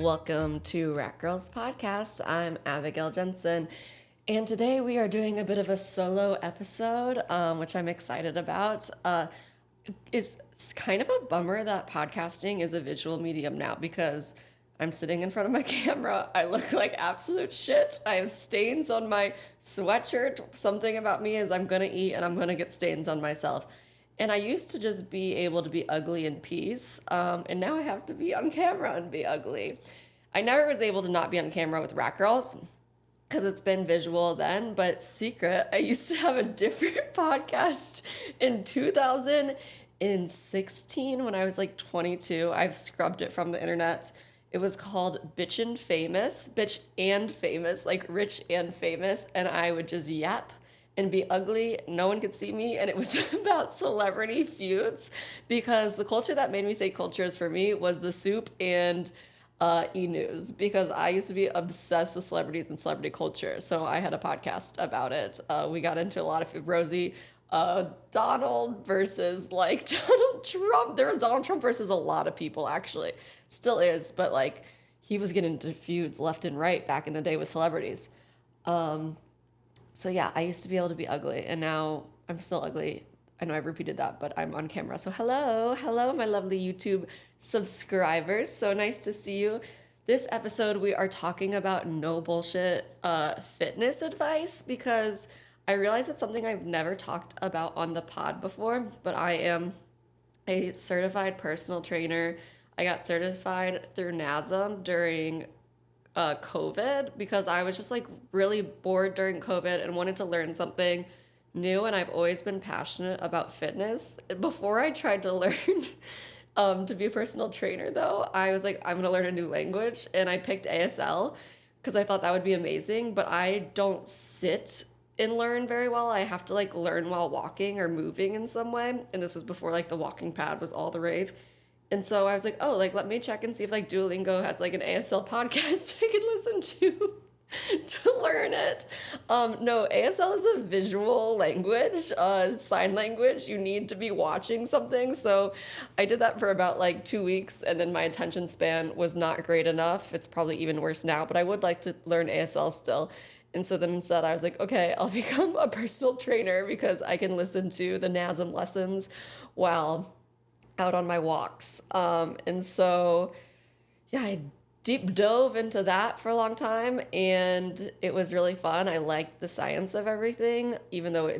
Welcome to Rat Girls Podcast. I'm Abigail Jensen, and today we are doing a bit of a solo episode, which I'm excited about. It's kind of a bummer that podcasting is a visual medium now because I'm sitting in front of my camera. I look like absolute shit. I have stains on my sweatshirt. Something about me is I'm gonna eat and I'm gonna get stains on myself. And I used to just be able to be ugly in peace, and now I have to be on camera and be ugly. I never was able to not be on camera with Rat Girls because it's been visual then, but secret, I used to have a different podcast in 2016 when I was like 22. I've scrubbed it from the internet. It was called Bitch and Famous, like rich and famous, and I would just yap and be ugly. No one could see me, and it was about celebrity feuds because the culture that made me say cultures for me was the soup and e-news, because I used to be obsessed with celebrities and celebrity culture. So I had a podcast about it. We got into a lot of Rosie, Donald versus like Donald Trump. There was Donald Trump versus a lot of people, actually. Still is, but like he was getting into feuds left and right back in the day with celebrities. So yeah, I used to be able to be ugly, and now I'm still ugly. I know I've repeated that, but I'm on camera. So hello, my lovely YouTube subscribers. So nice to see you. This episode, we are talking about no bullshit fitness advice, because I realize it's something I've never talked about on the pod before, but I am a certified personal trainer. I got certified through NASM during COVID because I was just like really bored during COVID and wanted to learn something new, and I've always been passionate about fitness. Before I tried to learn to be a personal trainer though, I was like, I'm gonna learn a new language, and I picked ASL because I thought that would be amazing, but I don't sit and learn very well. I have to like learn while walking or moving in some way, and this was before like the walking pad was all the rave. And so I was like, oh, like, let me check and see if, like, Duolingo has, like, an ASL podcast I can listen to learn it. No, ASL is a visual language, sign language. You need to be watching something. So I did that for about, like, 2 weeks, and then my attention span was not great enough. It's probably even worse now, but I would like to learn ASL still. And so then instead I was like, okay, I'll become a personal trainer because I can listen to the NASM lessons while out on my walks. And so, yeah, I deep dove into that for a long time, and it was really fun. I liked the science of everything, even though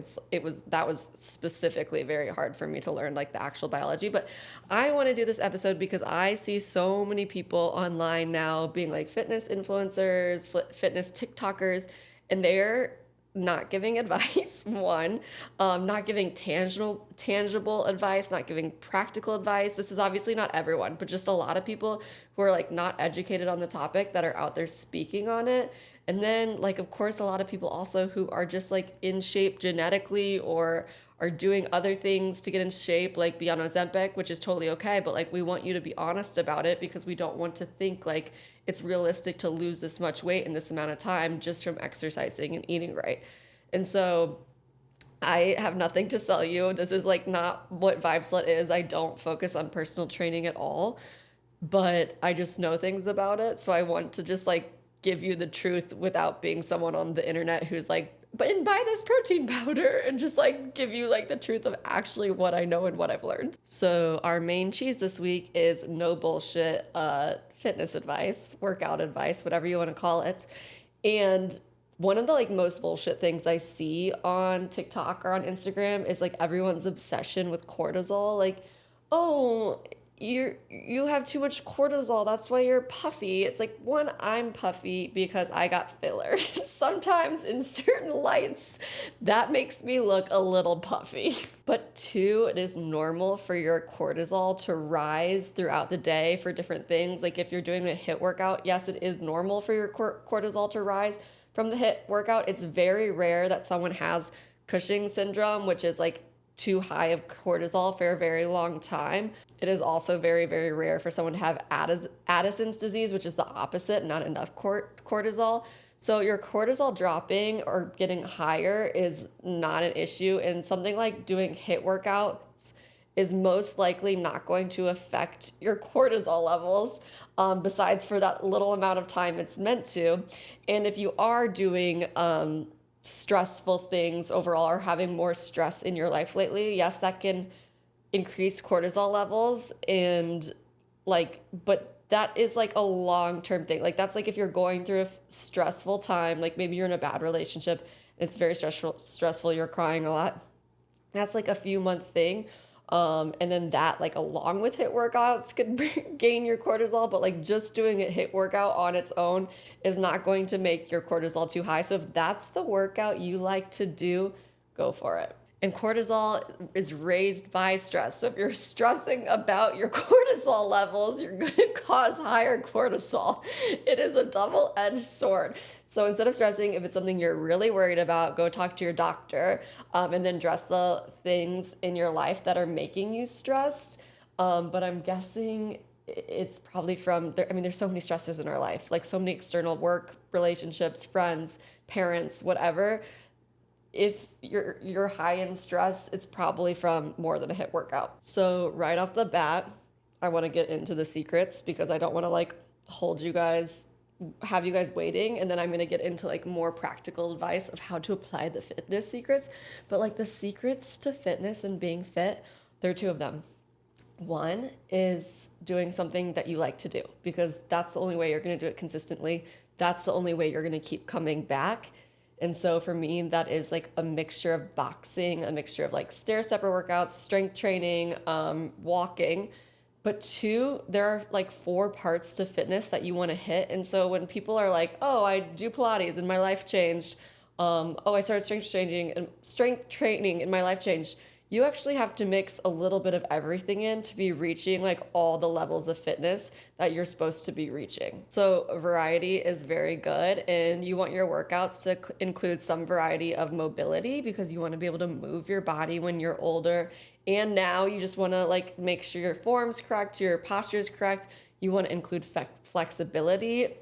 that was specifically very hard for me to learn, like the actual biology. But I want to do this episode because I see so many people online now being like fitness influencers, fitness TikTokers, and they're not giving advice, one, not giving tangible advice, not giving practical advice. This is obviously not everyone, but just a lot of people who are like not educated on the topic that are out there speaking on it. And then like, of course, a lot of people also who are just like in shape genetically or are doing other things to get in shape, like be on Ozempic, which is totally okay. But like, we want you to be honest about it because we don't want to think like it's realistic to lose this much weight in this amount of time just from exercising and eating right. And so I have nothing to sell you. This is like not what Vibe Slut is. I don't focus on personal training at all, but I just know things about it. So I want to just like give you the truth without being someone on the internet who's like, but buy this protein powder, and just like give you like the truth of actually what I know and what I've learned. So our main cheese this week is no bullshit fitness advice, workout advice, whatever you want to call it. And one of the like most bullshit things I see on TikTok or on Instagram is like everyone's obsession with cortisol. Like, oh, you have too much cortisol, that's why you're puffy. It's like, one, I'm puffy because I got filler. Sometimes in certain lights that makes me look a little puffy. But two, it is normal for your cortisol to rise throughout the day for different things. Like if you're doing a HIIT workout, yes, it is normal for your cortisol to rise from the HIIT workout. It's very rare that someone has Cushing's syndrome, which is like too high of cortisol for a very long time. It is also very, very rare for someone to have Addison's disease, which is the opposite, not enough cortisol. So your cortisol dropping or getting higher is not an issue. And something like doing HIIT workouts is most likely not going to affect your cortisol levels, besides for that little amount of time it's meant to. And if you are doing stressful things overall or having more stress in your life lately, yes, that can increase cortisol levels. And like, but that is like a long-term thing. Like that's like if you're going through a stressful time, like maybe you're in a bad relationship, it's very stressful, you're crying a lot. That's like a few month thing. And then that, like, along with hit workouts, could gain your cortisol, but like just doing a hit workout on its own is not going to make your cortisol too high. So if that's the workout you like to do, go for it. And cortisol is raised by stress. So if you're stressing about your cortisol levels, you're going to cause higher cortisol. It is a double-edged sword. So instead of stressing, if it's something you're really worried about, go talk to your doctor, and then address the things in your life that are making you stressed. But I'm guessing it's probably from there. I mean, there's so many stressors in our life, like so many external work, relationships, friends, parents, whatever. If you're high in stress, it's probably from more than a hit workout. So right off the bat, I want to get into the secrets because I don't want to like hold you guys, have you guys waiting, and then I'm going to get into like more practical advice of how to apply the fitness secrets. But like the secrets to fitness and being fit, there are two of them. One is doing something that you like to do because that's the only way you're going to do it consistently. That's the only way you're going to keep coming back. And so for me, that is like a mixture of boxing, a mixture of like stair stepper workouts, strength training, walking. But two, there are like 4 parts to fitness that you want to hit. And so when people are like, oh, I do Pilates and my life changed. Oh, I started strength training and my life changed. You actually have to mix a little bit of everything in to be reaching like all the levels of fitness that you're supposed to be reaching. So variety is very good, and you want your workouts to include some variety of mobility because you want to be able to move your body when you're older. And now you just want to like make sure your form's correct, your posture is correct. You want to include flexibility.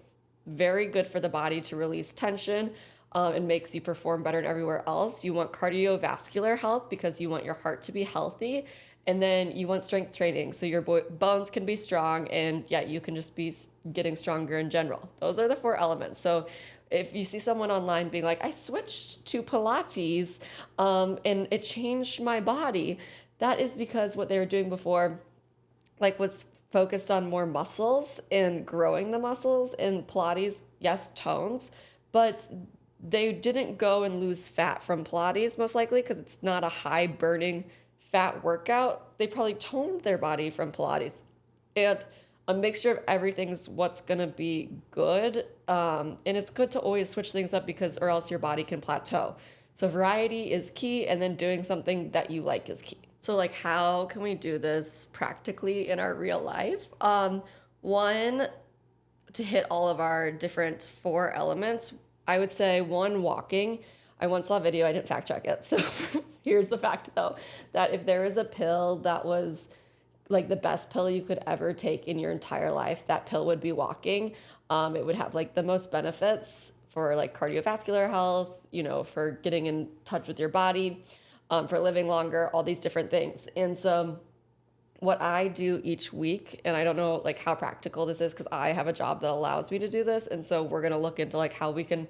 Very good for the body to release tension. And makes you perform better than everywhere else. You want cardiovascular health because you want your heart to be healthy. And then you want strength training so your bones can be strong and yeah, you can just be getting stronger in general. Those are the 4 elements. So if you see someone online being like, I switched to Pilates and it changed my body, that is because what they were doing before like was focused on more muscles and growing the muscles. And Pilates, yes, tones, but they didn't go and lose fat from Pilates, most likely, because it's not a high burning fat workout. They probably toned their body from Pilates. And a mixture of everything's what's going to be good. And it's good to always switch things up because, or else your body can plateau. So variety is key, and then doing something that you like is key. So like, how can we do this practically in our real life? One, to hit all of our different 4 elements, I would say 1, walking. I once saw a video, I didn't fact check it. So here's the fact though, that if there is a pill that was like the best pill you could ever take in your entire life, that pill would be walking. It would have like the most benefits for like cardiovascular health, you know, for getting in touch with your body, for living longer, all these different things. And so what I do each week, and I don't know like how practical this is because I have a job that allows me to do this. And so we're going to look into like how we can,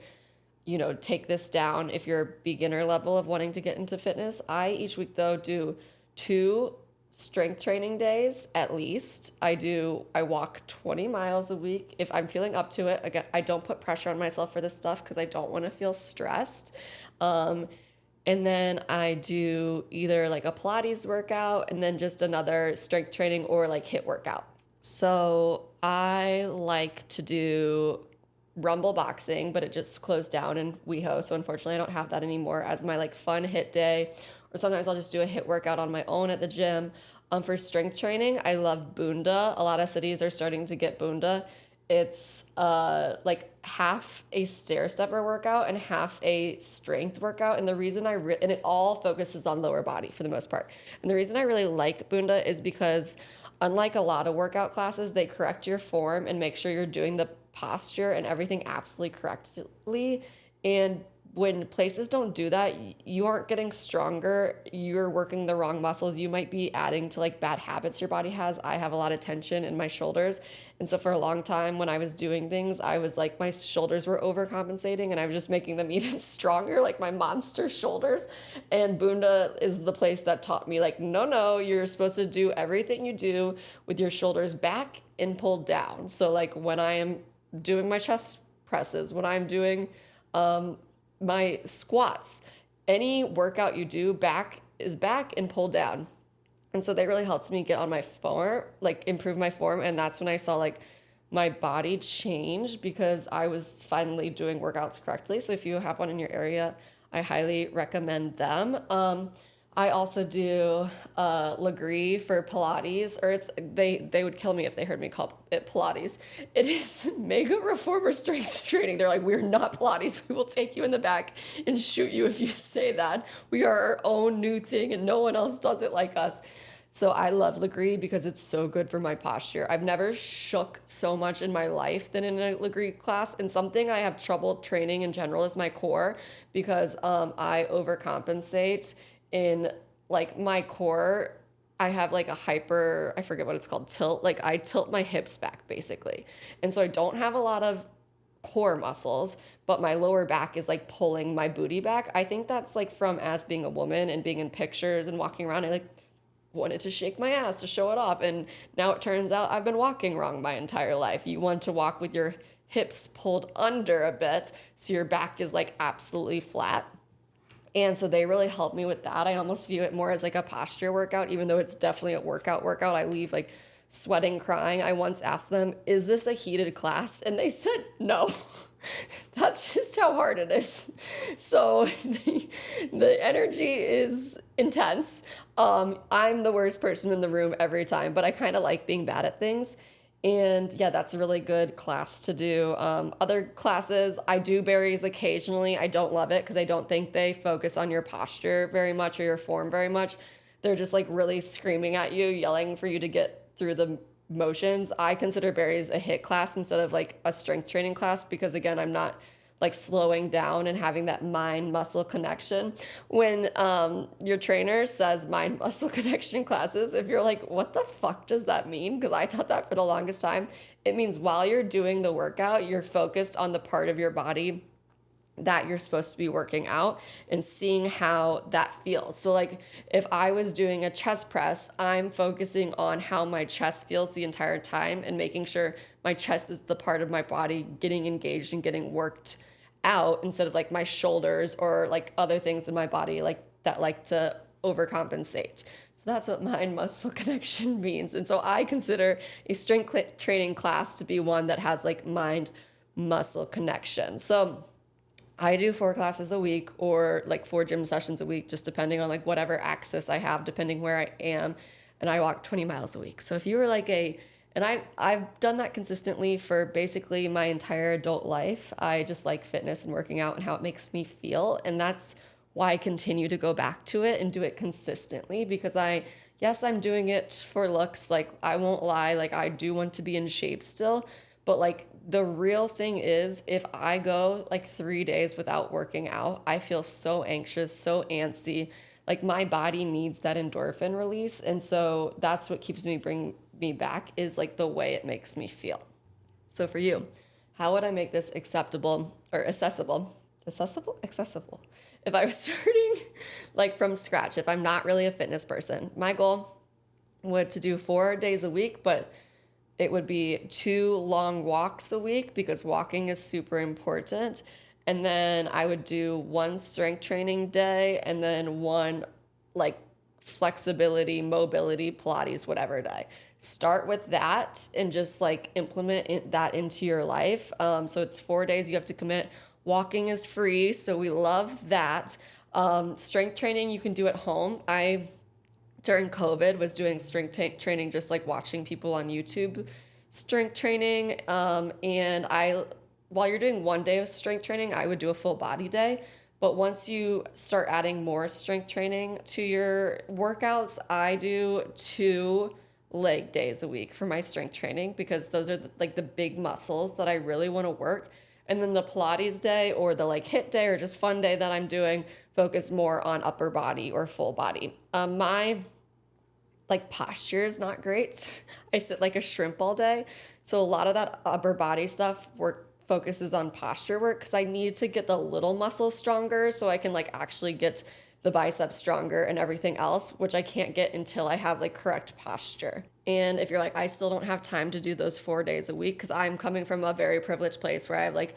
you know, take this down if you're a beginner level of wanting to get into fitness. I each week though do 2 strength training days at least. I walk 20 miles a week if I'm feeling up to it. Again, I don't put pressure on myself for this stuff because I don't want to feel stressed. And then I do either like a Pilates workout and then just another strength training or like hit workout. So I like to do Rumble boxing, but it just closed down in WeHo. So unfortunately I don't have that anymore as my like fun hit day. Or sometimes I'll just do a hit workout on my own at the gym. For strength training, I love Bunda. A lot of cities are starting to get Bunda. It's like half a stair stepper workout and half a strength workout. And the reason and it all focuses on lower body for the most part. And the reason I really like Bunda is because unlike a lot of workout classes, they correct your form and make sure you're doing the posture and everything absolutely correctly. And when places don't do that, you aren't getting stronger. You're working the wrong muscles. You might be adding to like bad habits your body has. I have a lot of tension in my shoulders. And so for a long time when I was doing things, I was like, my shoulders were overcompensating and I was just making them even stronger, like my monster shoulders. And Bunda is the place that taught me like, no, no, you're supposed to do everything you do with your shoulders back and pulled down. So like when I am doing my chest presses, when I'm doing, my squats, any workout you do, back is back and pull down. And so they really helped me get on my form, like improve my form. And that's when I saw like my body change because I was finally doing workouts correctly. So if you have one in your area, I highly recommend them. I also do Legree for Pilates, or they would kill me if they heard me call it Pilates. It is mega reformer strength training. They're like, we're not Pilates. We will take you in the back and shoot you if you say that. We are our own new thing and no one else does it like us. So I love Legree because it's so good for my posture. I've never shook so much in my life than in a Legree class. And something I have trouble training in general is my core because I overcompensate in like my core. I have like a hyper, I forget what it's called, tilt. Like I tilt my hips back basically. And so I don't have a lot of core muscles, but my lower back is like pulling my booty back. I think that's like from as being a woman and being in pictures and walking around. I like wanted to shake my ass to show it off. And now it turns out I've been walking wrong my entire life. You want to walk with your hips pulled under a bit so your back is like absolutely flat. And so they really helped me with that. I almost view it more as like a posture workout, even though it's definitely a workout. I leave like sweating, crying. I once asked them, is this a heated class? And they said, no, that's just how hard it is. So the energy is intense. I'm the worst person in the room every time, but I kind of like being bad at things. And yeah, that's a really good class to do. Other classes, I do berries occasionally. I don't love it because I don't think they focus on your posture very much or your form very much. They're just like really screaming at you, yelling for you to get through the motions. I consider berries a HIIT class instead of like a strength training class because again, I'm not like slowing down and having that mind muscle connection. When your trainer says mind muscle connection classes, if you're like, what the fuck does that mean? Because I thought that for the longest time. It means while you're doing the workout, you're focused on the part of your body that you're supposed to be working out and seeing how that feels. So like if I was doing a chest press, I'm focusing on how my chest feels the entire time and making sure my chest is the part of my body getting engaged and getting worked out instead of like my shoulders or like other things in my body like that like to overcompensate. So that's what mind muscle connection means. And so I consider a strength training class to be one that has like mind muscle connection. So I do 4 classes a week or like 4 gym sessions a week, just depending on like whatever access I have, depending where I am. And I walk 20 miles a week. So if you were like and I've done that consistently for basically my entire adult life. I just like fitness and working out and how it makes me feel. And that's why I continue to go back to it and do it consistently because yes, I'm doing it for looks. Like I won't lie, like I do want to be in shape still, but like the real thing is if I go like 3 days without working out, I feel so anxious, so antsy. Like my body needs that endorphin release. And so that's what keeps bring me back is like the way it makes me feel. So for you, how would I make this acceptable or accessible? Accessible. If I was starting like from scratch, if I'm not really a fitness person, my goal would to do 4 days a week, but it would be 2 long walks a week because walking is super important. And then I would do 1 strength training day and then 1 like flexibility, mobility, Pilates, whatever day. Start with that and just like implement that into your life. So it's 4 days you have to commit. Walking is free, so we love that. Strength training you can do at home. During COVID was doing strength training, just like watching people on YouTube strength training. While you're doing 1 day of strength training, I would do a full body day. But once you start adding more strength training to your workouts, I do 2 leg days a week for my strength training because those are like the big muscles that I really want to work. And then the Pilates day or the like hit day or just fun day that I'm doing focus more on upper body or full body. My like posture is not great. I sit like a shrimp all day. So a lot of that upper body stuff work focuses on posture work because I need to get the little muscles stronger so I can like actually get the biceps stronger and everything else, which I can't get until I have like correct posture. And if you're like, I still don't have time to do those 4 days a week, because I'm coming from a very privileged place where I have like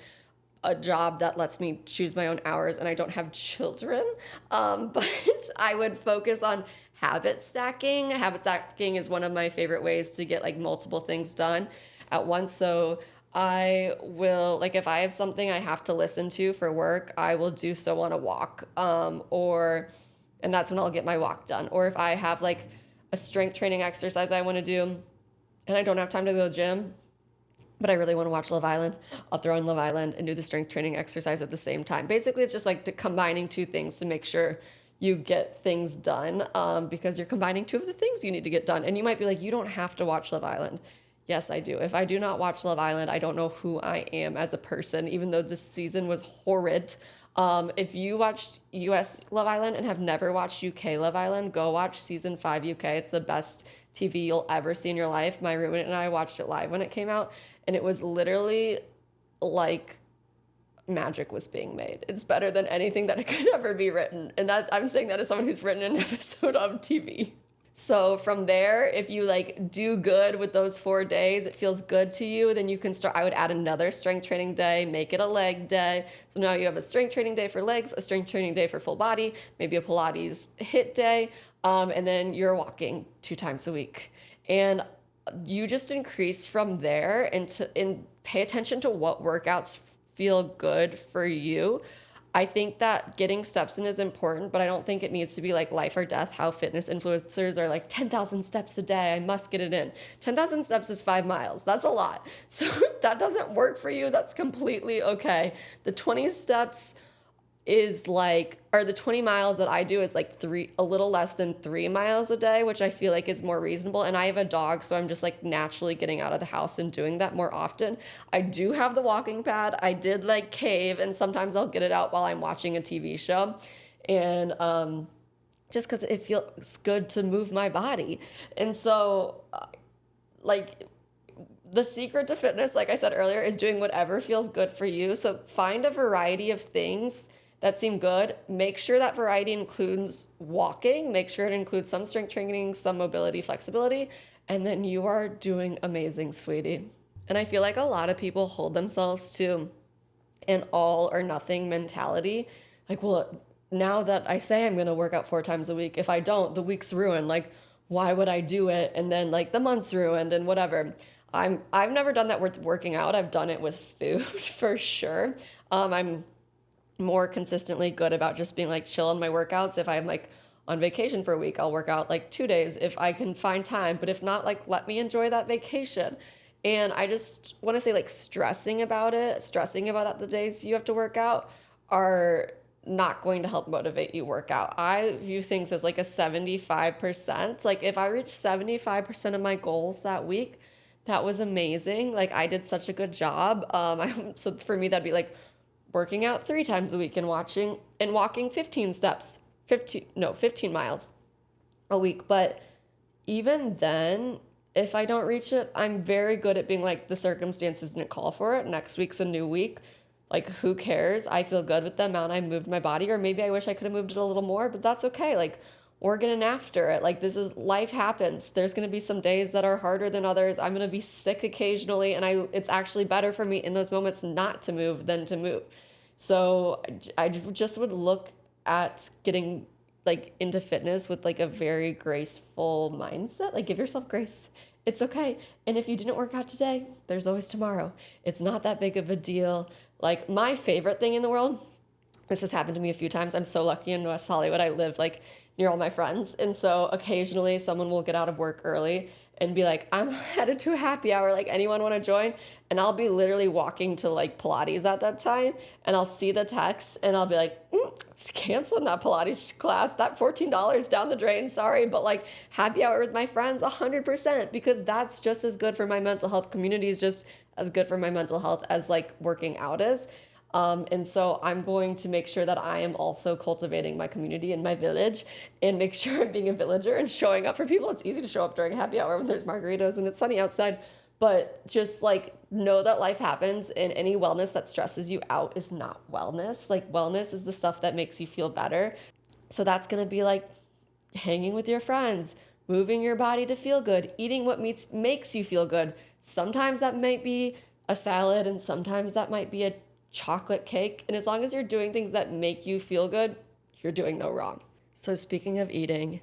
a job that lets me choose my own hours and I don't have children. But I would focus on habit stacking. Habit stacking is one of my favorite ways to get like multiple things done at once. So I will, like, if I have something I have to listen to for work, I will do so on a walk. And that's when I'll get my walk done. Or if I have like a strength training exercise I want to do and I don't have time to go to the gym, but I really want to watch Love Island, I'll throw in Love Island and do the strength training exercise at the same time. Basically, it's just like combining two things to make sure you get things done, because you're combining two of the things you need to get done. And you might be like, you don't have to watch Love Island. Yes, I do. If I do not watch Love Island, I don't know who I am as a person, even though this season was horrid. If you watched US Love Island and have never watched UK Love Island, go watch season 5 UK. It's the best TV you'll ever see in your life. My roommate and I watched it live when it came out, and it was literally like magic was being made. It's better than anything that could ever be written. And that I'm saying that as someone who's written an episode of TV. So from there, if you like do good with those 4 days, it feels good to you, then you can start. I would add another strength training day, make it a leg day. So now you have a strength training day for legs, a strength training day for full body, maybe a Pilates hit day, and then you're walking 2 times a week. And you just increase from there and pay attention to what workouts feel good for you. I think that getting steps in is important, but I don't think it needs to be like life or death, how fitness influencers are like 10,000 steps a day, I must get it in. 10,000 steps is 5 miles. That's a lot. So if that doesn't work for you, that's completely okay. The 20 steps is like, or the 20 miles that I do is like a little less than 3 miles a day, which I feel like is more reasonable. And I have a dog, so I'm just like naturally getting out of the house and doing that more often. I do have the walking pad. I did like cave, and sometimes I'll get it out while I'm watching a TV show. And just because it feels good to move my body. And so like the secret to fitness, like I said earlier, is doing whatever feels good for you. So find a variety of things that seem good. Make sure that variety includes walking. Make sure it includes some strength training, some mobility, flexibility, and then you are doing amazing, sweetie. And I feel like a lot of people hold themselves to an all or nothing mentality. Like, well, now that I say I'm going to work out 4 times a week, if I don't, the week's ruined. Like, why would I do it? And then like the month's ruined and whatever. I've never done that with working out. I've done it with food for sure. I'm more consistently good about just being like chill on my workouts. If I'm like on vacation for a week, I'll work out like 2 days if I can find time. But if not, like let me enjoy that vacation. And I just want to say like stressing about the days you have to work out are not going to help motivate you work out. I view things as like a 75%. Like if I reach 75% of my goals that week, that was amazing. Like I did such a good job. So for me, that'd be like working out 3 times a week and walking 15 miles a week. But even then, if I don't reach it, I'm very good at being like, the circumstances didn't call for it. Next week's a new week. Like, who cares? I feel good with the amount I moved my body, or maybe I wish I could have moved it a little more, but that's okay. Like, we're getting after it. Like, life happens. There's going to be some days that are harder than others. I'm going to be sick occasionally, and it's actually better for me in those moments not to move than to move. So I just would look at getting like into fitness with like a very graceful mindset. Like, give yourself grace. It's okay. And if you didn't work out today, there's always tomorrow. It's not that big of a deal. Like, my favorite thing in the world, this has happened to me a few times. I'm so lucky in West Hollywood. I live like near all my friends. And so occasionally someone will get out of work early and be like, I'm headed to a happy hour. Like, anyone want to join? And I'll be literally walking to like Pilates at that time. And I'll see the text and I'll be like, it's canceling that Pilates class. That $14 down the drain. Sorry. But like, happy hour with my friends, 100%, because that's just as good for my mental health. Community is just as good for my mental health as like working out is. And so I'm going to make sure that I am also cultivating my community in my village and make sure I'm being a villager and showing up for people. It's easy to show up during happy hour when there's margaritas and it's sunny outside, but just like know that life happens, and any wellness that stresses you out is not wellness. Like wellness is the stuff that makes you feel better. So that's going to be like hanging with your friends, moving your body to feel good, eating what makes you feel good. Sometimes that might be a salad and sometimes that might be a chocolate cake. And as long as you're doing things that make you feel good, you're doing no wrong. So speaking of eating,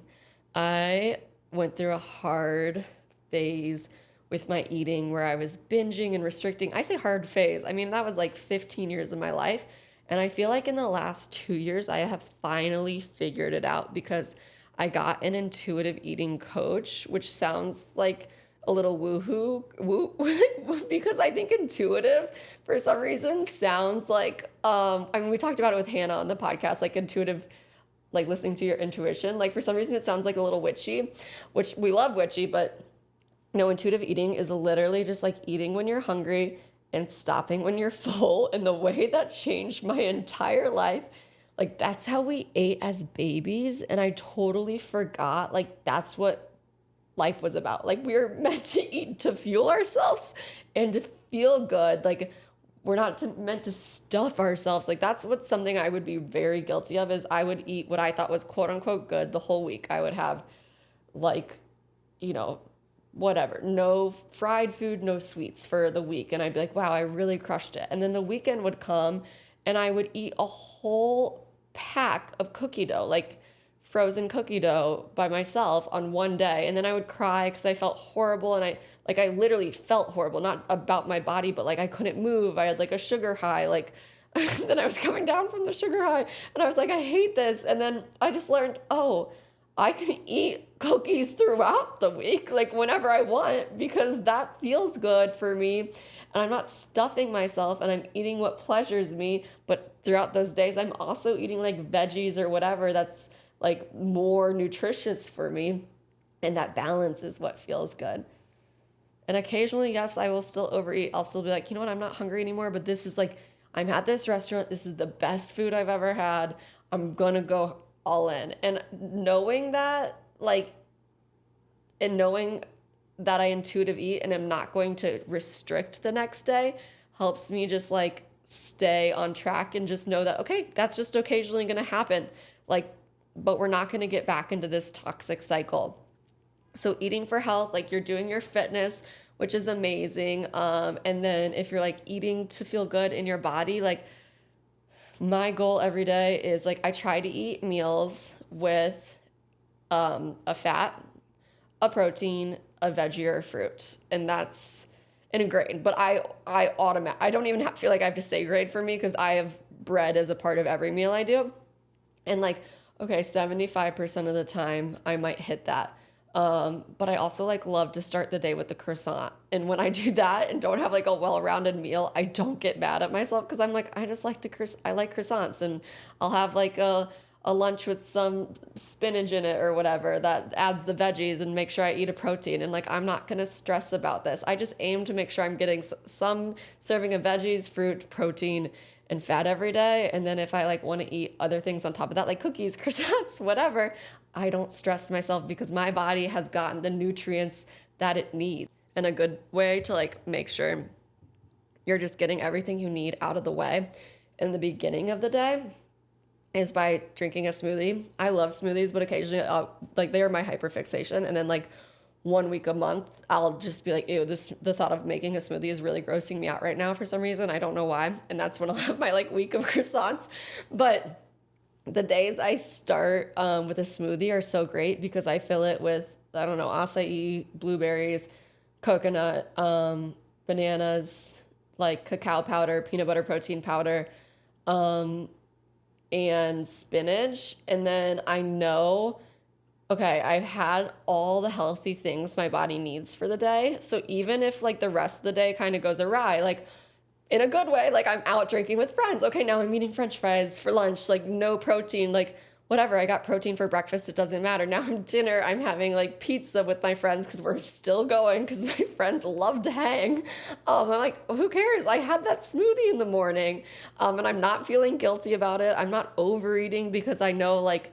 I went through a hard phase with my eating where I was binging and restricting. I say hard phase. I mean, that was like 15 years of my life. And I feel like in the last 2 years, I have finally figured it out because I got an intuitive eating coach, which sounds like a little woohoo, because I think intuitive for some reason sounds like, I mean, we talked about it with Hannah on the podcast, like intuitive, like listening to your intuition. Like for some reason it sounds like a little witchy, which we love witchy, but no, intuitive eating is literally just like eating when you're hungry and stopping when you're full. And the way that changed my entire life, like that's how we ate as babies. And I totally forgot, like that's what life was about. Like we were meant to eat to fuel ourselves and to feel good. Like we're not meant to stuff ourselves. Like that's what's something I would be very guilty of, is I would eat what I thought was quote unquote good the whole week. I would have like, you know, whatever, no fried food, no sweets for the week. And I'd be like, wow, I really crushed it. And then the weekend would come and I would eat a whole pack of cookie dough, like frozen cookie dough by myself on one day. And then I would cry because I felt horrible. And I literally felt horrible, not about my body, but like I couldn't move. I had like a sugar high, like then I was coming down from the sugar high and I was like, I hate this. And then I just learned, oh, I can eat cookies throughout the week, like whenever I want, because that feels good for me. And I'm not stuffing myself and I'm eating what pleasures me. But throughout those days, I'm also eating like veggies or whatever that's like more nutritious for me. And that balance is what feels good. And occasionally, yes, I will still overeat. I'll still be like, you know what, I'm not hungry anymore, but this is like, I'm at this restaurant. This is the best food I've ever had. I'm going to go all in. And knowing that, like, and knowing that I intuitive eat and I'm not going to restrict the next day helps me just like stay on track and just know that, okay, that's just occasionally going to happen. Like, but we're not going to get back into this toxic cycle. So eating for health, like you're doing your fitness, which is amazing. And then if you're like eating to feel good in your body, like my goal every day is like, I try to eat meals with a fat, a protein, a veggie or a fruit. And that's in a grade, but I don't even feel like I have to say grade for me because I have bread as a part of every meal I do. And like, okay, 75% of the time I might hit that. But I also like love to start the day with the croissant. And when I do that and don't have like a well-rounded meal, I don't get mad at myself because I'm like, I just like I like croissants, and I'll have like a lunch with some spinach in it or whatever that adds the veggies and make sure I eat a protein. And like, I'm not going to stress about this. I just aim to make sure I'm getting some serving of veggies, fruit, protein, and fat every day. And then if I like want to eat other things on top of that, like cookies, croissants, whatever, I don't stress myself because my body has gotten the nutrients that it needs. And a good way to like make sure you're just getting everything you need out of the way in the beginning of the day is by drinking a smoothie. I love smoothies, but occasionally like they are my hyperfixation. And then like 1 week a month, I'll just be like, ew, the thought of making a smoothie is really grossing me out right now for some reason. I don't know why. And that's when I'll have my like week of croissants. But the days I start with a smoothie are so great because I fill it with, I don't know, acai, blueberries, coconut, bananas, like cacao powder, peanut butter protein powder, and spinach. And then I know, okay, I've had all the healthy things my body needs for the day. So even if like the rest of the day kind of goes awry, like in a good way, like I'm out drinking with friends. Okay, now I'm eating French fries for lunch, like no protein. Like whatever, I got protein for breakfast, it doesn't matter. Now I'm dinner, I'm having like pizza with my friends because we're still going because my friends love to hang. I'm like, who cares? I had that smoothie in the morning, and I'm not feeling guilty about it. I'm not overeating because I know like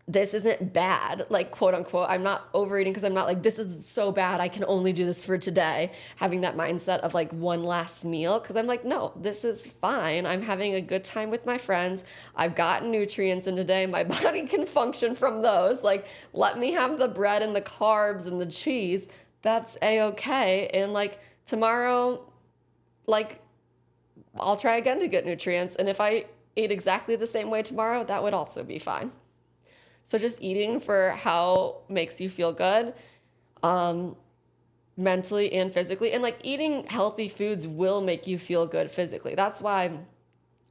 this isn't bad, like quote unquote. I'm not overeating because I'm not like, this is so bad, I can only do this for today. Having that mindset of like one last meal, because I'm like, no, this is fine. I'm having a good time with my friends. I've gotten nutrients in today. My body can function from those. Like, let me have the bread and the carbs and the cheese. That's a-okay. And like tomorrow, like I'll try again to get nutrients. And if I ate exactly the same way tomorrow, that would also be fine. So just eating for how makes you feel good, mentally and physically. And like eating healthy foods will make you feel good physically. That's why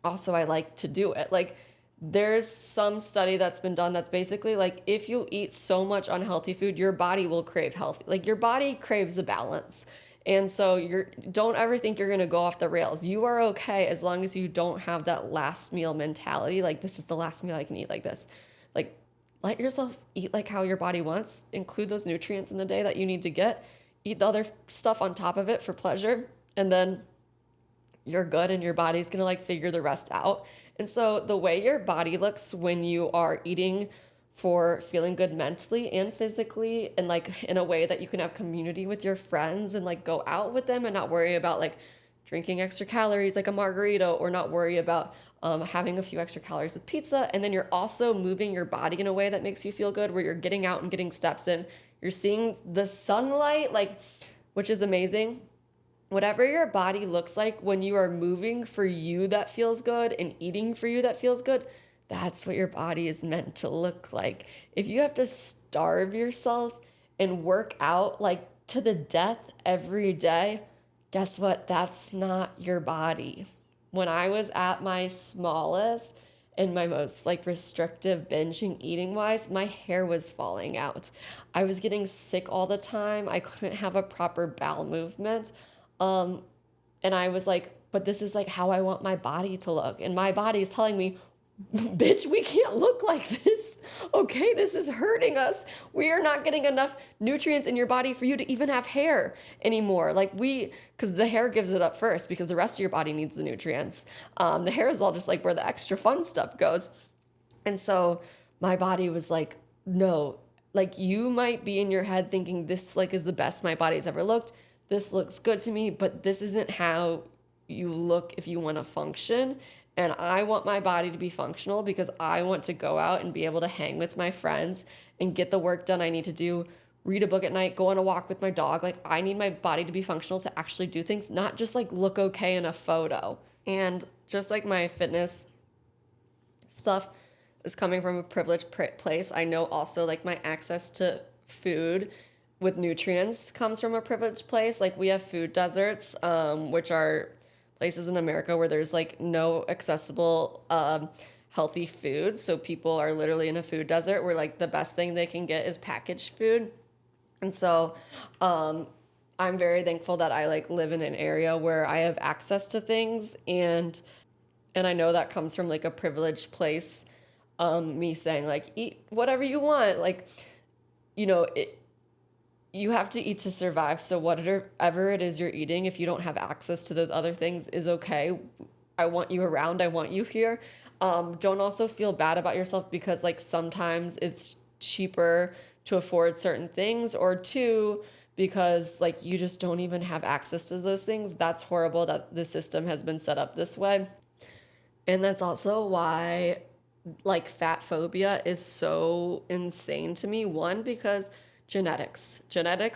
also I like to do it. Like there's some study that's been done that's basically like if you eat so much unhealthy food, your body will crave healthy. Like your body craves a balance. And so don't ever think you're gonna go off the rails. You are okay as long as you don't have that last meal mentality. Like this is the last meal I can eat like this. Like let yourself eat like how your body wants. Include those nutrients in the day that you need to get. Eat the other stuff on top of it for pleasure. And then you're good and your body's gonna like figure the rest out. And so the way your body looks when you are eating for feeling good mentally and physically and like in a way that you can have community with your friends and like go out with them and not worry about like drinking extra calories like a margarita or not worry about having a few extra calories with pizza. And then you're also moving your body in a way that makes you feel good, where you're getting out and getting steps in. You're seeing the sunlight, like, which is amazing. Whatever your body looks like when you are moving for you that feels good and eating for you that feels good, that's what your body is meant to look like. If you have to starve yourself and work out like to the death every day, guess what? That's not your body. When I was at my smallest and my most like restrictive binging eating wise, my hair was falling out. I was getting sick all the time. I couldn't have a proper bowel movement. And I was like, but this is like how I want my body to look. And my body is telling me, bitch, we can't look like this. Okay, this is hurting us. We are not getting enough nutrients in your body for you to even have hair anymore. Like because the hair gives it up first because the rest of your body needs the nutrients. The hair is all just like where the extra fun stuff goes. And so my body was like, no, like you might be in your head thinking this like is the best my body's ever looked. This looks good to me, but this isn't how you look if you want to function. And I want my body to be functional because I want to go out and be able to hang with my friends and get the work done I need to do, read a book at night, go on a walk with my dog. Like I need my body to be functional to actually do things, not just like look okay in a photo. And just like my fitness stuff is coming from a privileged place, I know also like my access to food with nutrients comes from a privileged place. Like we have food deserts, which are places in America where there's like no accessible healthy food. So people are literally in a food desert where like the best thing they can get is packaged food. And so I'm very thankful that I like live in an area where I have access to things, and I know that comes from like a privileged place. Me saying like eat whatever you want, like you have to eat to survive. So whatever it is you're eating, if you don't have access to those other things, is okay. I want you around. I want you here. Don't also feel bad about yourself because like sometimes it's cheaper to afford certain things, or two, because like you just don't even have access to those things. That's horrible that the system has been set up this way. And that's also why like fat phobia is so insane to me. One, because genetics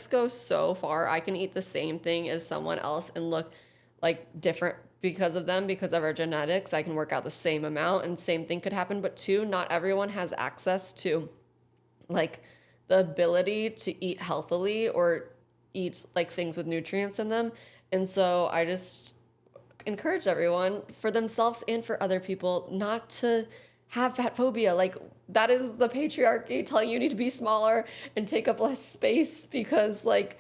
go so far. I can eat the same thing as someone else and look like different because of them, because of our genetics. I can work out the same amount and same thing could happen. But two, not everyone has access to like the ability to eat healthily or eat like things with nutrients in them. And so I just encourage everyone, for themselves and for other people, not to have fat phobia. Like that is the patriarchy telling you need to be smaller and take up less space, because like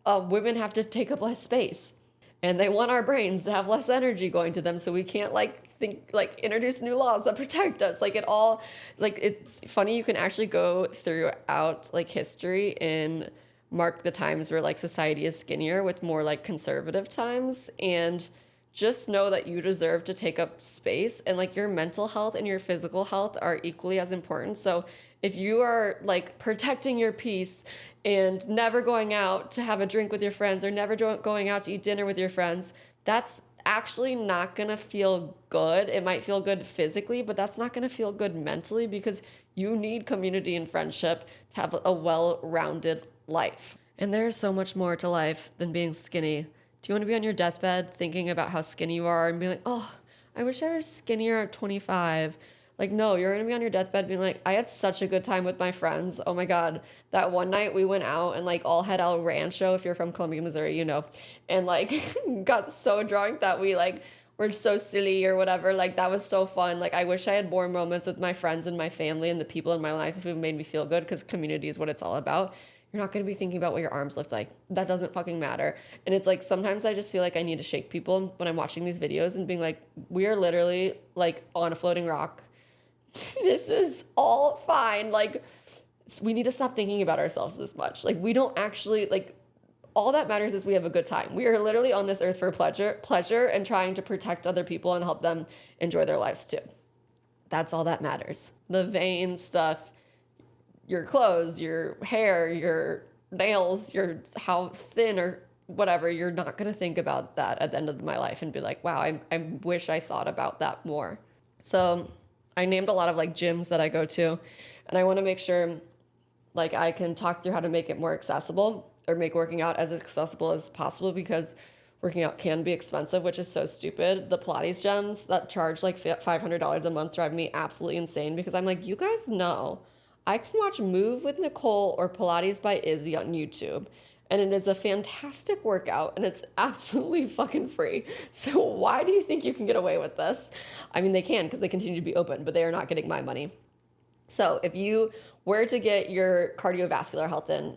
women have to take up less space and they want our brains to have less energy going to them. So we can't like introduce new laws that protect us. Like it all, like it's funny, you can actually go throughout like history and mark the times where like society is skinnier with more like conservative times, and just know that you deserve to take up space, and like your mental health and your physical health are equally as important. So if you are like protecting your peace and never going out to have a drink with your friends or never going out to eat dinner with your friends, that's actually not going to feel good. It might feel good physically, but that's not going to feel good mentally, because you need community and friendship to have a well-rounded life. And there's so much more to life than being skinny. Do you want to be on your deathbed thinking about how skinny you are and be like, oh, I wish I was skinnier at 25? Like, no, you're going to be on your deathbed being like, I had such a good time with my friends. Oh my God. That one night we went out and like all had El Rancho, if you're from Columbia, Missouri, you know, and like got so drunk that we like were so silly or whatever. Like that was so fun. Like I wish I had more moments with my friends and my family and the people in my life who made me feel good, because community is what it's all about. You're not going to be thinking about what your arms look like. That doesn't fucking matter. And it's like, sometimes I just feel like I need to shake people when I'm watching these videos and being like, we are literally like on a floating rock. This is all fine. Like, we need to stop thinking about ourselves this much. Like, we don't actually, like, all that matters is we have a good time. We are literally on this earth for pleasure and trying to protect other people and help them enjoy their lives too. That's all that matters. The vain stuff, your clothes, your hair, your nails, your how thin or whatever, you're not going to think about that at the end of my life and be like, wow, I wish I thought about that more. So I named a lot of like gyms that I go to, and I want to make sure like I can talk through how to make it more accessible, or make working out as accessible as possible, because working out can be expensive, which is so stupid. The Pilates gyms that charge like $500 a month drive me absolutely insane, because I'm like, you guys know I can watch Move with Nicole or Pilates by Izzy on YouTube, and it is a fantastic workout, and it's absolutely fucking free. So why do you think you can get away with this? I mean, they can, because they continue to be open, but they are not getting my money. So if you were to get your cardiovascular health in,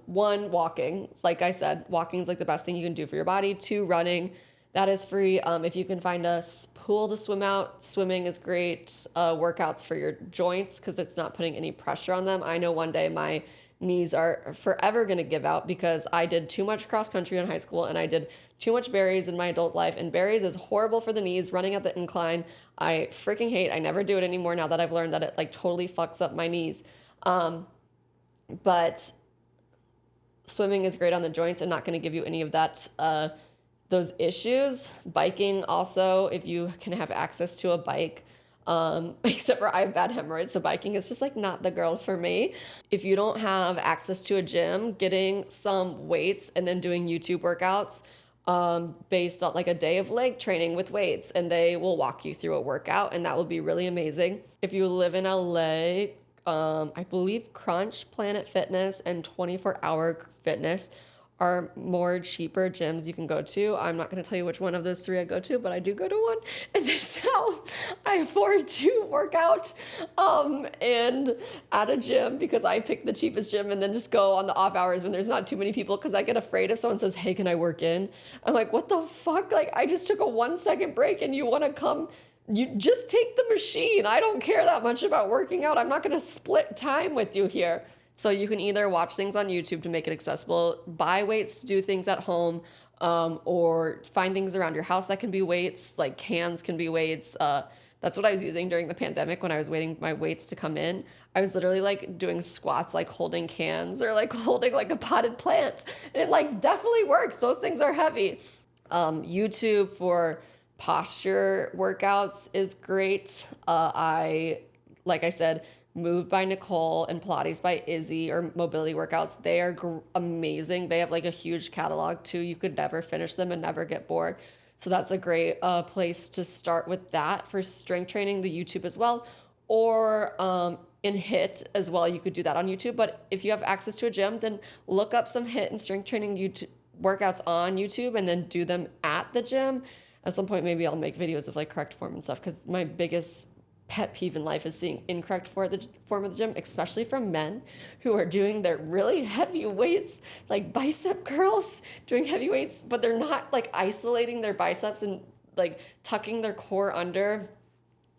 one, walking. Like I said, walking is like the best thing you can do for your body. Two, running. That is free. If you can find a pool to swim out, swimming is great. Workouts for your joints, because it's not putting any pressure on them. I know one day my knees are forever going to give out, because I did too much cross country in high school and I did too much berries in my adult life, and berries is horrible for the knees. Running up the incline, I freaking hate. I never do it anymore now that I've learned that it like totally fucks up my knees. But swimming is great on the joints and not going to give you any of that, those issues. Biking also, if you can have access to a bike, except for I have bad hemorrhoids, so biking is just like not the girl for me. If you don't have access to a gym, getting some weights and then doing YouTube workouts based on like a day of leg training with weights, and they will walk you through a workout, and that will be really amazing. If you live in LA, I believe Crunch, Planet Fitness, and 24-Hour Fitness are more cheaper gyms you can go to. I'm not going to tell you which one of those three I go to, but I do go to one, and that's how I afford to work out and at a gym, because I pick the cheapest gym and then just go on the off hours when there's not too many people, because I get afraid if someone says, hey, can I work in? I'm like, what the fuck? Like, I just took a 1-second break and you want to come? You just take the machine. I don't care that much about working out. I'm not going to split time with you here. So you can either watch things on YouTube to make it accessible, buy weights to do things at home, or find things around your house that can be weights, like cans can be weights. That's what I was using during the pandemic when I was waiting my weights to come in. I was literally like doing squats, like holding cans or like holding like a potted plant. And it like definitely works. Those things are heavy. YouTube for posture workouts is great. Like I said, Move by Nicole and Pilates by Izzy, or mobility workouts. They are amazing. They have like a huge catalog too. You could never finish them and never get bored. So that's a great place to start with that for strength training, the YouTube as well. Or in HIIT as well, you could do that on YouTube. But if you have access to a gym, then look up some HIIT and strength training YouTube workouts on YouTube and then do them at the gym. At some point, maybe I'll make videos of like correct form and stuff, because my biggest pet peeve in life is seeing incorrect form of the gym, especially from men who are doing their really heavy weights, like bicep curls, doing heavy weights, but they're not like isolating their biceps and like tucking their core under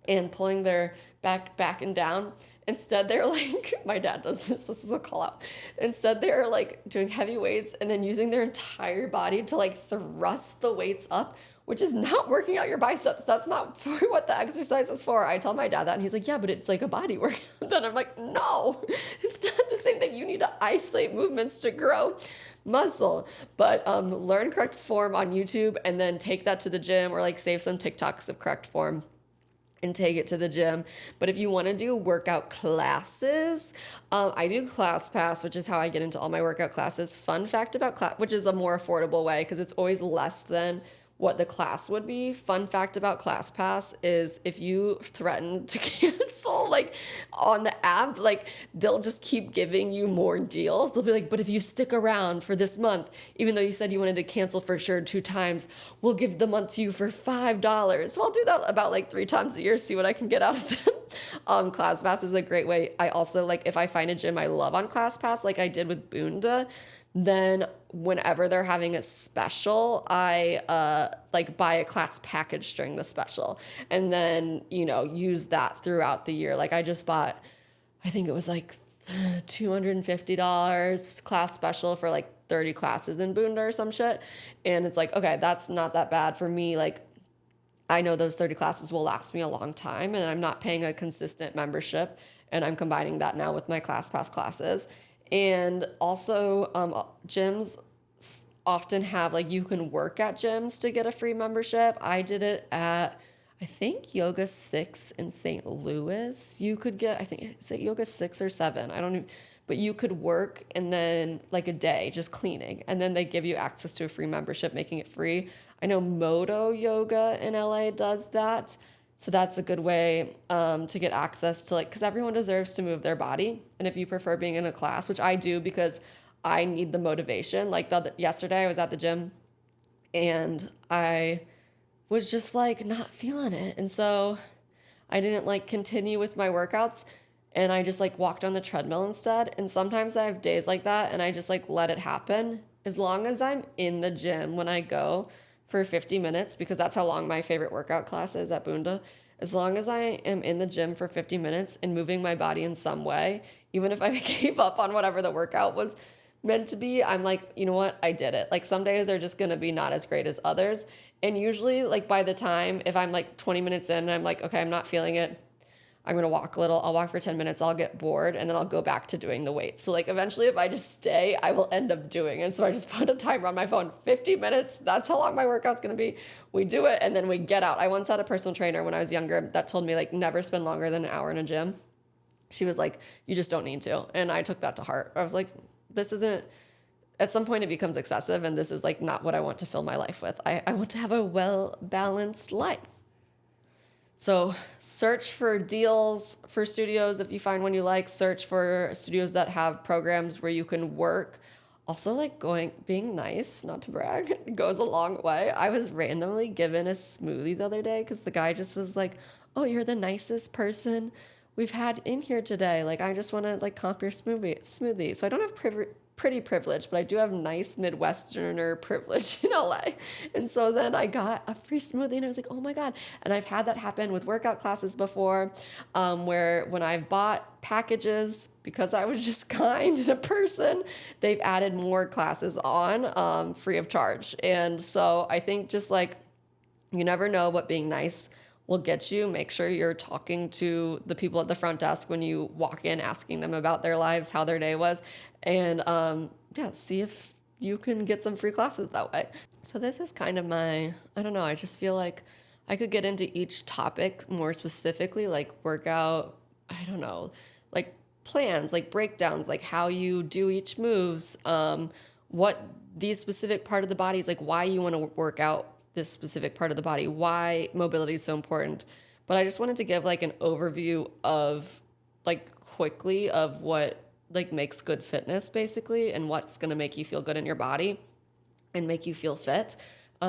and pulling their back and down. Instead, they're like, my dad does this is a call out. Instead, they're like doing heavy weights and then using their entire body to like thrust the weights up, which is not working out your biceps. That's not for what the exercise is for. I tell my dad that and he's like, yeah, but it's like a body workout. Then I'm like, no, it's not the same thing. You need to isolate movements to grow muscle. But learn correct form on YouTube and then take that to the gym, or like save some TikToks of correct form and take it to the gym. But if you want to do workout classes, I do ClassPass, which is how I get into all my workout classes. Fun fact about class, which is a more affordable way because it's always less than what the class would be. Fun fact about ClassPass is if you threaten to cancel like on the app, like they'll just keep giving you more deals. They'll be like, but if you stick around for this month, even though you said you wanted to cancel for sure 2 times, we'll give the month to you for $5. So I'll do that about like 3 times a year, see what I can get out of them. ClassPass is a great way. I also like, if I find a gym I love on ClassPass, like I did with Bunda, then whenever they're having a special, I like buy a class package during the special and then, you know, use that throughout the year. Like I just bought, I think it was like $250 class special for like 30 classes in Bunda or some shit. And it's like, okay, that's not that bad for me. Like I know those 30 classes will last me a long time and I'm not paying a consistent membership, and I'm combining that now with my ClassPass classes. And also gyms often have like, you can work at gyms to get a free membership. I did it at, I think Yoga 6 in St. Louis. You could get, I think, is it Yoga 6 or 7? I don't know. But you could work and then like a day just cleaning. And then they give you access to a free membership, making it free. I know Moto Yoga in LA does that. So that's a good way to get access to like, because everyone deserves to move their body. And if you prefer being in a class, which I do because I need the motivation. Like yesterday I was at the gym and I was just like not feeling it. And so I didn't like continue with my workouts and I just like walked on the treadmill instead. And sometimes I have days like that and I just like let it happen. As long as I'm in the gym when I go for 50 minutes, because that's how long my favorite workout class is at Bunda. As long as I am in the gym for 50 minutes and moving my body in some way, even if I gave up on whatever the workout was meant to be, I'm like, you know what? I did it. Like some days are just going to be not as great as others. And usually like by the time, if I'm like 20 minutes in and I'm like, okay, I'm not feeling it, I'm going to walk a little. I'll walk for 10 minutes. I'll get bored and then I'll go back to doing the weights. So like eventually if I just stay, I will end up doing it. So I just put a timer on my phone, 50 minutes. That's how long my workout's going to be. We do it and then we get out. I once had a personal trainer when I was younger that told me like never spend longer than an hour in a gym. She was like, you just don't need to. And I took that to heart. I was like, this isn't, at some point it becomes excessive and this is like not what I want to fill my life with. I want to have a well-balanced life. So search for deals for studios. If you find one you like, search for studios that have programs where you can work. Also like being nice, not to brag, goes a long way. I was randomly given a smoothie the other day because the guy just was like, oh, you're the nicest person we've had in here today. Like, I just want to like comp your smoothie. So I don't have pretty privilege, but I do have nice Midwesterner privilege in LA. And so then I got a free smoothie and I was like, oh my God. And I've had that happen with workout classes before, where when I've bought packages, because I was just kind and a person, they've added more classes on free of charge. And so I think just like, you never know what being nice will get you. Make sure you're talking to the people at the front desk when you walk in, asking them about their lives, how their day was, and see if you can get some free classes that way. So this is kind of I don't know, I just feel like I could get into each topic more specifically, like workout, I don't know, like plans, like breakdowns, like how you do each moves, what these specific part of the body is, like why you want to work out this specific part of the body, why mobility is so important. But I just wanted to give like an overview of like quickly of what like makes good fitness basically, and what's going to make you feel good in your body and make you feel fit.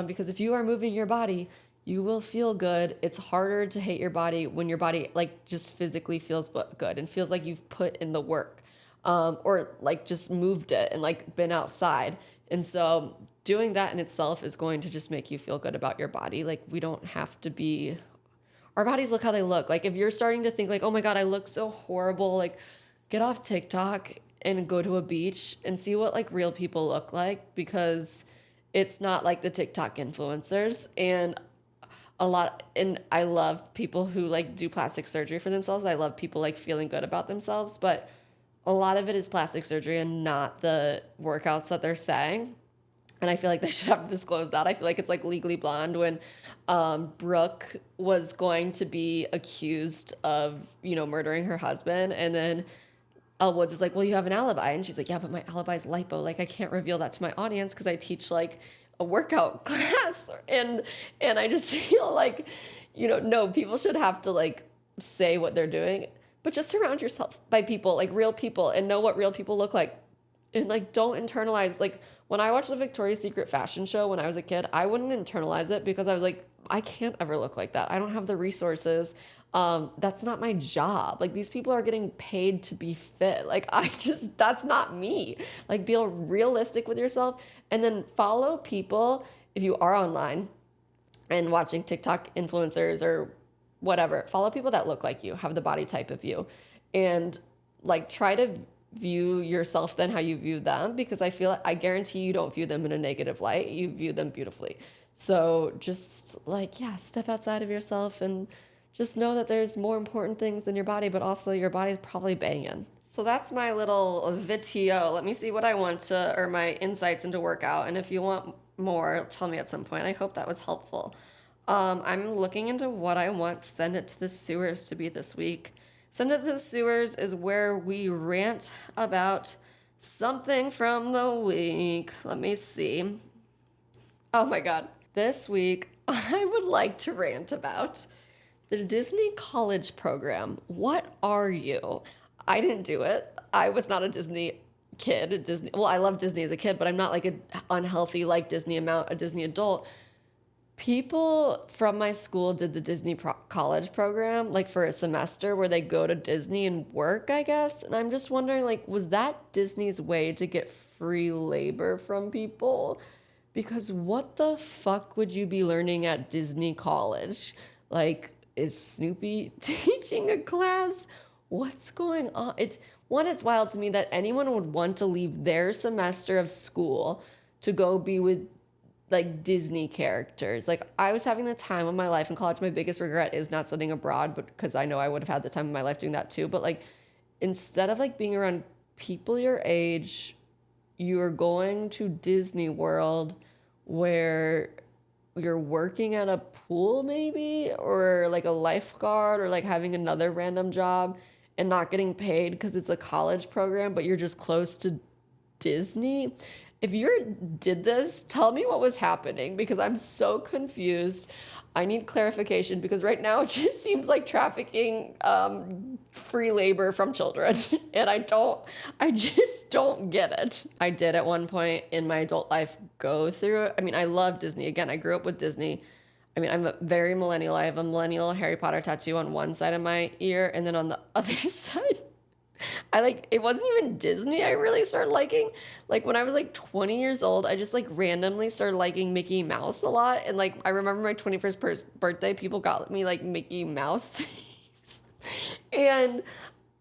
Because if you are moving your body, you will feel good. It's harder to hate your body when your body like just physically feels good and feels like you've put in the work, or like just moved it and like been outside. And so doing that in itself is going to just make you feel good about your body. Like, we don't have to be, our bodies look how they look. Like, if you're starting to think like, oh my God, I look so horrible, like, get off TikTok and go to a beach and see what like real people look like, because it's not like the TikTok influencers. And I love people who like do plastic surgery for themselves. I love people like feeling good about themselves, but a lot of it is plastic surgery and not the workouts that they're saying. And I feel like they should have to disclose that. I feel like it's like Legally Blonde when Brooke was going to be accused of, murdering her husband. And then Elle Woods is like, well, you have an alibi. And she's like, yeah, but my alibi is lipo. Like, I can't reveal that to my audience because I teach like a workout class. And I just feel like, no, people should have to like say what they're doing, but just surround yourself by people, like real people, and know what real people look like. And like, don't internalize. Like, when I watched the Victoria's Secret fashion show when I was a kid, I wouldn't internalize it because I was like, I can't ever look like that. I don't have the resources. That's not my job. Like, these people are getting paid to be fit. Like, that's not me. Like, be realistic with yourself, and then follow people if you are online and watching TikTok influencers or whatever. Follow people that look like you, have the body type of you, and like try to view yourself than how you view them, because I guarantee you don't view them in a negative light. You view them beautifully. So just like, yeah, step outside of yourself and just know that there's more important things than your body, but also your body's probably banging. So that's my little video. Let me see what I want to, or my insights into workout. And if you want more, tell me at some point. I hope that was helpful. I'm looking into what I want Send It to the Sewers to be this week. Send It to the Sewers is where we rant about something from the week. Let me see. Oh my God. This week, I would like to rant about the Disney college program. What are you? I didn't do it. I was not a Disney kid. Well, I loved Disney as a kid, but I'm not like an unhealthy like Disney amount, a Disney adult. People from my school did the Disney college program, like for a semester where they go to Disney and work, I guess. And I'm just wondering, like, was that Disney's way to get free labor from people? Because what the fuck would you be learning at Disney college? Like, is Snoopy teaching a class? What's going on? It's wild to me that anyone would want to leave their semester of school to go be with like Disney characters. Like, I was having the time of my life in college. My biggest regret is not studying abroad, but because I know I would have had the time of my life doing that too. But like, instead of like being around people your age, you're going to Disney World where you're working at a pool maybe, or like a lifeguard, or like having another random job and not getting paid because it's a college program, but you're just close to Disney. If you did this, tell me what was happening, because I'm so confused. I need clarification, because right now it just seems like trafficking free labor from children. And I just don't get it. I did at one point in my adult life go through it. I mean, I love Disney. Again, I grew up with Disney. I mean, I'm a very millennial. I have a millennial Harry Potter tattoo on one side of my ear, and then on the other side, it wasn't even Disney I really started liking. Like, when I was like 20 years old, I just like randomly started liking Mickey Mouse a lot. And like, I remember my 21st birthday, people got me like Mickey Mouse things. And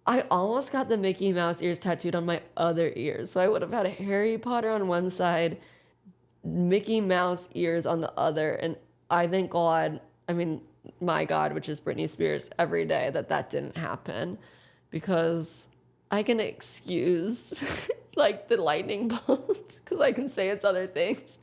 I almost got the Mickey Mouse ears tattooed on my other ears. So I would have had Harry Potter on one side, Mickey Mouse ears on the other. And I thank God, I mean, my God, which is Britney Spears, every day that didn't happen, because I can excuse like the lightning bolt because I can say it's other things,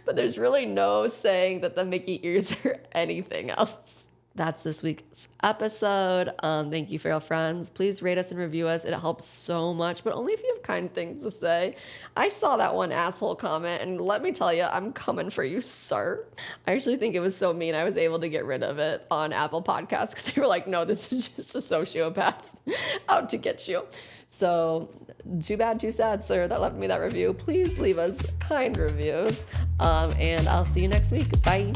but there's really no saying that the Mickey ears are anything else. That's this week's episode. Thank you for your friends. Please rate us and review us. It helps so much, but only if you have kind things to say. I saw that one asshole comment, and let me tell you, I'm coming for you, sir. I actually think it was so mean I was able to get rid of it on Apple Podcasts because they were like, no, this is just a sociopath out to get you. So too bad, too sad, sir, that left me that review. Please leave us kind reviews, and I'll see you next week. Bye.